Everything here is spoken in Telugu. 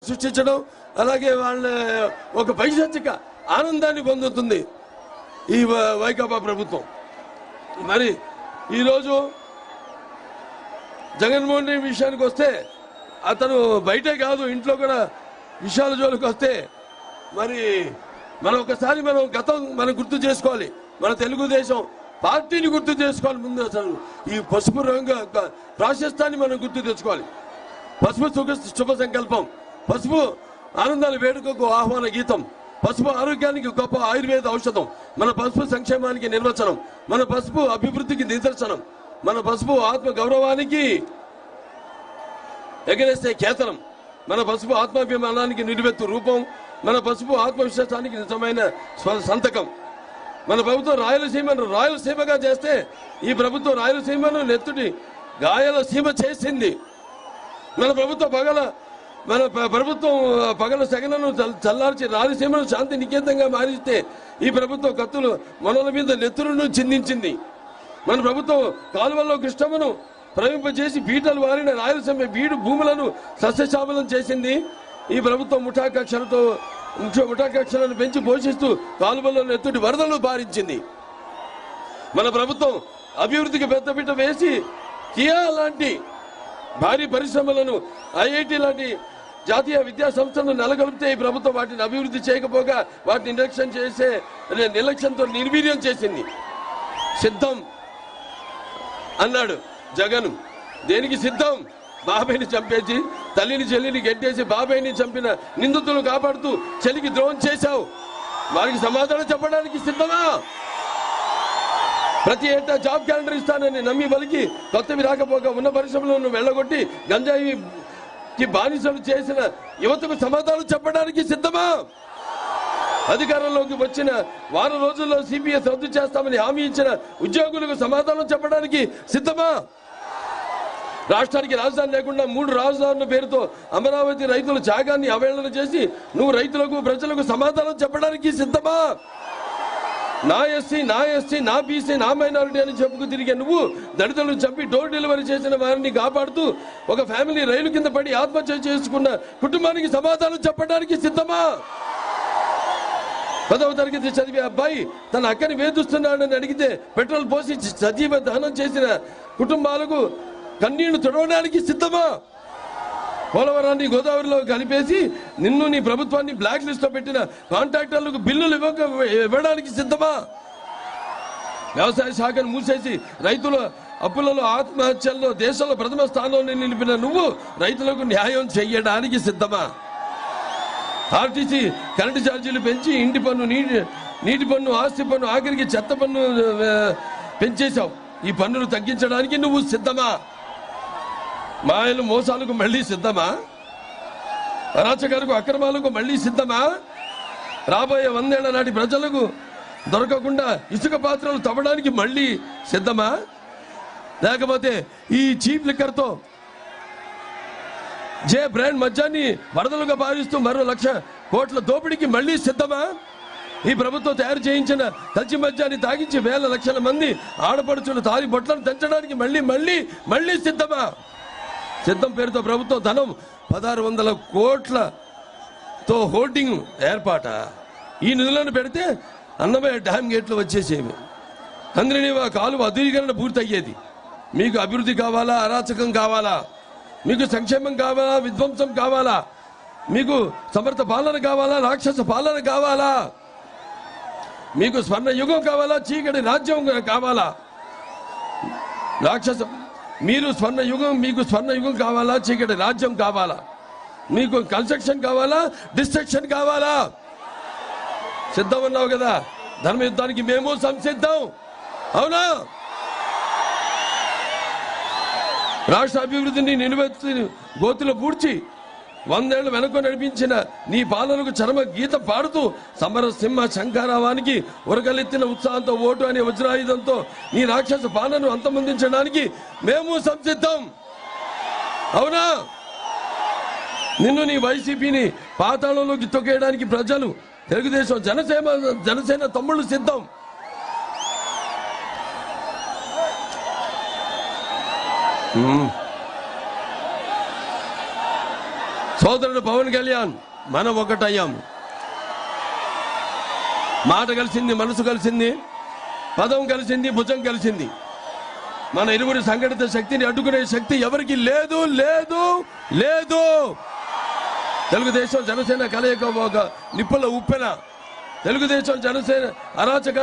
సృష్టించడం, అలాగే వాళ్ళ ఒక పైశాచిక ఆనందాన్ని పొందుతుంది ఈ వైకాపా ప్రభుత్వం. మరి ఈరోజు జగన్మోహన్ రెడ్డి విషయానికి వస్తే అతను బయటే కాదు ఇంట్లో కూడా విషయాల జోలికి వస్తే మరి ఒకసారి గతం గుర్తు చేసుకోవాలి. మన తెలుగుదేశం పార్టీని గుర్తు చేసుకోవాలి. ముందు అసలు ఈ పసుపు రంగు ప్రాశస్త్యాన్ని మనం గుర్తు తెచ్చుకోవాలి. పసుపు శుభ సంకల్పం, పసుపు ఆనందాల వేడుకకు ఆహ్వాన గీతం, పసుపు ఆరోగ్యానికి గొప్ప ఆయుర్వేద ఔషధం, మన పసుపు సంక్షేమానికి నిర్వచనం, మన పసుపు అభివృద్ధికి నిదర్శనం, మన పసుపు ఆత్మ గౌరవానికి ఎగరేసే కేతనం, మన పసుపు ఆత్మాభిమానానికి నిలువెత్తు రూపం, మన పసుపు ఆత్మవిశ్వాసానికి నిజమైన సంతకం. మన ప్రభుత్వం రాయలసీమను రాయలసీమగా చేస్తే ఈ ప్రభుత్వం రాయలసీమను నెత్తుటి గాయాల సీమ చేసింది. మన ప్రభుత్వం పగల సెగలను చల్లార్చి రాయలసీమను శాంతి నికేతంగా మారిస్తే ఈ ప్రభుత్వం కత్తులు మనల మీద నెత్తులను చిందించింది. మన ప్రభుత్వం కాలువల్లో కృష్ణమ్మను ప్రవహింపజేసి బీటలు వారిన రాయలసీమ బీడు భూములను సస్యశామలం చేసింది. ఈ ప్రభుత్వం ముఠాకక్షలను పెంచి పోషిస్తూ కాలువల్లో నెత్తుటి వరదలు బారించింది. మన ప్రభుత్వం అభివృద్ధికి పెద్దపీట వేసి కియా లాంటి భారీ పరిశ్రమలను, ఐఐటి లాంటి జాతీయ విద్యా సంస్థలను నెలకొల్పితే ఈ ప్రభుత్వం వాటిని అభివృద్ధి చేయకపోగా వాటిని నిర్లక్ష్యంతో నిర్వీర్యం చేసింది. సిద్ధం అన్నాడు జగన్. దేనికి సిద్ధం? బాబాయిని చంపేసి తల్లిని చెల్లిని గెట్టేసి బాబాయిని చంపిన నిందితులను కాపాడుతూ చెల్లికి ద్రోహం చేశావు. వారికి సమాధానం చెప్పడానికి సిద్ధమా? ప్రతి ఏటా జాబ్ క్యాలెండర్ ఇస్తానని నమ్మి బలికి కొత్తవి రాకపోగా ఉన్న పరిశ్రమలను వెళ్ళగొట్టి గంజాయికి బానిసలు చేసిన యువతకు సమాధానం చెప్పడానికి సిద్ధమా? అధికారంలోకి వచ్చిన వారం రోజుల్లో సిపిఎస్ రద్దు చేస్తామని హామీ ఇచ్చిన ఉద్యోగులకు సమాధానం చెప్పడానికి సిద్ధమా? రాష్ట్రానికి రాజధాని లేకుండా 3 రాజధానుల పేరుతో అమరావతి రైతుల త్యాగాన్ని అవహేళన చేసి నువ్వు రైతులకు ప్రజలకు సమాధానం చెప్పడానికి సిద్ధమా? నా ఎస్సీ, నా బీసీ, నా మైనారిటీ అని చెప్పుకు తిరిగే నువ్వు దళితులను చంపి డోర్ డెలివరీ చేసిన వారిని కాపాడుతూ ఒక ఫ్యామిలీ రైలు కింద పడి ఆత్మహత్య చేసుకున్న కుటుంబానికి సమాధానం చెప్పడానికి సిద్ధమా? 10వ తరగతి చదివే అబ్బాయి తన అక్కని వేధిస్తున్నాడని అడిగితే పెట్రోల్ పోసి సజీవ దహనం చేసిన కుటుంబాలకు కన్నీళ్లు తుడవడానికి సిద్ధమా? పోలవరాన్ని గోదావరిలో కలిపేసి నిన్ను నీ ప్రభుత్వాన్ని బ్లాక్ లిస్ట్ లో పెట్టిన కాంట్రాక్టర్లకు బిల్లులు ఇవ్వడానికి సిద్ధమా? వ్యవసాయ శాఖను మూసేసి రైతుల అప్పులలో ఆత్మహత్యల్లో దేశంలో ప్రథమ స్థానంలో నిలిపిన నువ్వు రైతులకు న్యాయం చేయడానికి సిద్ధమా? ఆర్టీసీ కరెంటు ఛార్జీలు పెంచి ఇంటి పన్ను, నీటి పన్ను, ఆస్తి పన్ను, ఆఖరికి చెత్త పన్ను పెంచేశావు. ఈ పన్నులు తగ్గించడానికి నువ్వు సిద్ధమా? మాయలు మోసాలకు మళ్ళీ సిద్ధమా? అరాచకాలకు అక్రమాలకు మళ్ళీ సిద్ధమా? రాబోయే 100 ఏళ్ల నాటి ప్రజలకు దొరకకుండా ఇసుక పాత్రలు తవ్వడానికి మళ్ళీ సిద్ధమా? లేకపోతే ఈ చీప్ లిక్కర్తో జే బ్రాండ్ మద్యాన్ని వరదలుగా భావిస్తూ మరో 1,00,000 కోట్ల దోపిడీకి మళ్ళీ సిద్ధమా? ఈ ప్రభుత్వం తయారు చేయించిన కల్చి మద్యాన్ని తాగించి వేల లక్షల మంది ఆడపడుచులు తాలి బొట్లను తెంచడానికి మళ్ళీ సిద్ధమా? సిద్ధం పేరుతో ప్రభుత్వం ధనం 1,600 కోట్లతో హోర్డింగ్ ఏర్పాట. ఈ నిధులను పెడితే అన్నమయ్య డ్యామ్ గేట్లు వచ్చేసేవి. హంద్రినీవా కాలువ అధునీకరణ పూర్తయ్యేది. మీకు అభివృద్ధి కావాలా? అరాచకం కావాలా? మీకు సంక్షేమం కావాలా? విధ్వంసం కావాలా? మీకు సమర్థ పాలన కావాలా? రాక్షస పాలన కావాలా? మీకు స్వర్ణ యుగం కావాలా? చీకటి రాజ్యం కావాలా? మీకు స్వర్ణ యుగం కావాలా? చీకటి రాజ్యం కావాలా? మీకు కన్స్ట్రక్షన్ కావాలా? డిస్ట్రక్షన్ కావాలా? సిద్ధం అన్నావు కదా. ధర్మ యుద్ధానికి మేము సంసిద్ధం. అవునా? రాష్ట్ర అభివృద్ధిని నిలువెత్తి గోతులు పూడ్చి 100 ఏళ్లు వెనక నడిపించిన నీ పాలనకు చరమ గీత పాడుతూ సమరసింహ శంఖారావానికి ఉరకలెత్తిన ఉత్సాహంతో ఓటు అనే వజ్రాయుధంతో నీ రాక్షస పాలనను అంతమొందించడానికి మేము సంసిద్ధం. అవునా? నిన్ను నీ వైసీపీని పాతాళంలోకి తొక్కేయడానికి ప్రజలు, తెలుగుదేశం, జనసేన తమ్ముళ్ళు సిద్ధం. సోదరుడు పవన్ కళ్యాణ్ మనం ఒకటయ్యాం. మాట కలిసింది, మనసు కలిసింది, పదం కలిసింది, భుజం కలిసింది. మన ఇరువురి సంఘటిత శక్తిని అడ్డుకునే శక్తి ఎవరికి లేదు లేదు లేదు. తెలుగుదేశం జనసేన కలయిక ఒక నిప్పుల ఉప్పెన. తెలుగుదేశం జనసేన అరాచక